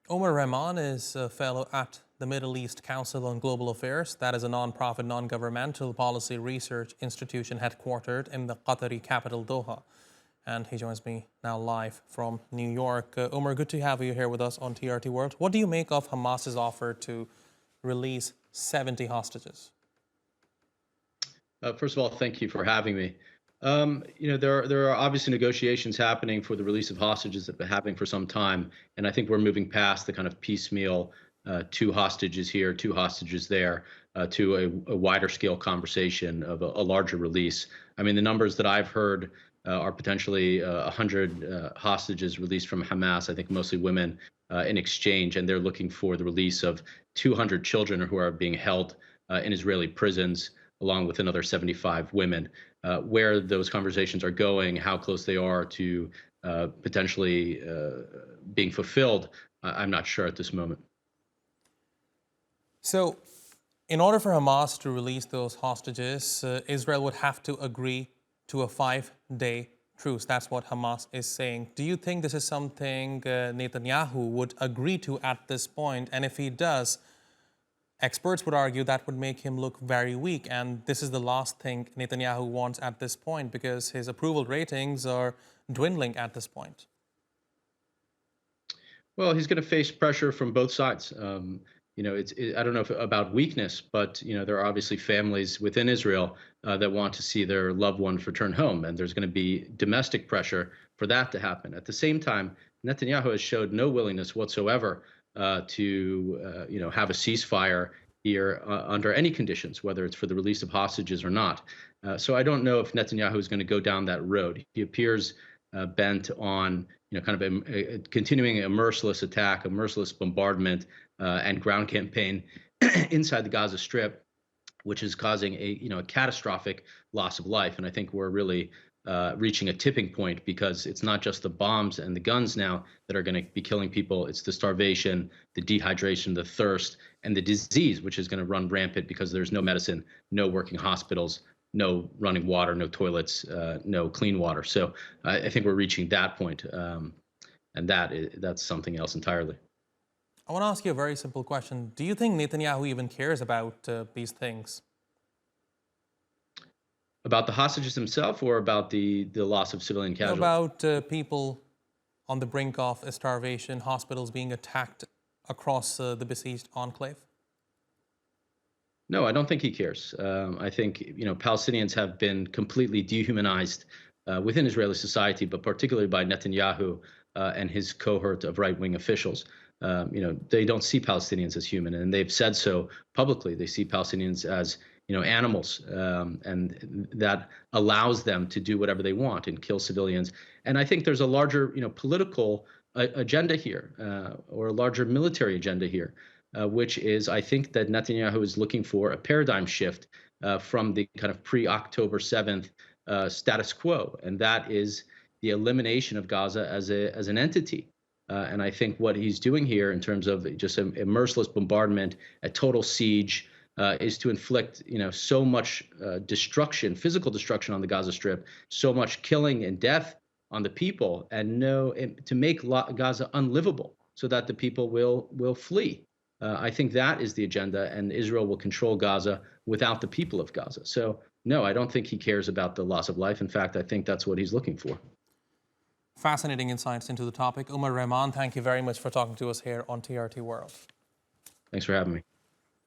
Omar Rahman is a fellow at the Middle East Council on Global Affairs. That is a non-profit, non-governmental policy research institution headquartered in the Qatari capital, Doha. And he joins me now live from New York. Omar, good to have you here with us on TRT World. What do you make of Hamas's offer to release 70 hostages? First of all, thank you for having me. There are obviously negotiations happening for the release of hostages that have been happening for some time, and I think we're moving past the kind of piecemeal, two hostages here, two hostages there, to a wider scale conversation of a larger release. I mean, the numbers that I've heard are potentially 100 hostages released from Hamas. I think mostly women in exchange, and they're looking for the release of 200 children who are being held in Israeli prisons, along with another 75 women. Where those conversations are going, how close they are to potentially being fulfilled, I'm not sure at this moment. So, in order for Hamas to release those hostages, Israel would have to agree to a 5-day truce. That's what Hamas is saying. Do you think this is something Netanyahu would agree to at this point? And if he does, experts would argue that would make him look very weak, and this is the last thing Netanyahu wants at this point because his approval ratings are dwindling at this point. Well, he's going to face pressure from both sides. I don't know about weakness, but there are obviously families within Israel that want to see their loved ones return home, and there's going to be domestic pressure for that to happen. At the same time, Netanyahu has showed no willingness whatsoever to have a ceasefire here under any conditions, whether it's for the release of hostages or not. So I don't know if Netanyahu is going to go down that road. He appears bent on kind of continuing a merciless attack, a merciless bombardment and ground campaign inside the Gaza Strip, which is causing a catastrophic loss of life. And I think we're really reaching a tipping point, because it's not just the bombs and the guns now that are going to be killing people. It's the starvation, the dehydration, the thirst, and the disease, which is going to run rampant because there's no medicine, no working hospitals, no running water, no toilets, no clean water. So I think we're reaching that point, and that's something else entirely. I want to ask you a very simple question. Do you think Netanyahu even cares about these things? About the hostages themselves, or about the loss of civilian casualties? About people on the brink of starvation, hospitals being attacked across the besieged enclave? No, I don't think he cares. I think Palestinians have been completely dehumanized within Israeli society, but particularly by Netanyahu and his cohort of right-wing officials. They don't see Palestinians as human, and they've said so publicly. They see Palestinians as animals, and that allows them to do whatever they want and kill civilians. And I think there's a larger, political agenda here, or a larger military agenda here, which is, I think that Netanyahu is looking for a paradigm shift from the kind of pre-October 7th status quo, and that is the elimination of Gaza as an entity. And I think what he's doing here, in terms of just a merciless bombardment, a total siege, is to inflict, so much destruction, physical destruction on the Gaza Strip, so much killing and death on the people, and to make Gaza unlivable, so that the people will flee. I think that is the agenda, and Israel will control Gaza without the people of Gaza. So no, I don't think he cares about the loss of life. In fact, I think that's what he's looking for. Fascinating insights into the topic. Omar Rahman, thank you very much for talking to us here on TRT World. Thanks for having me.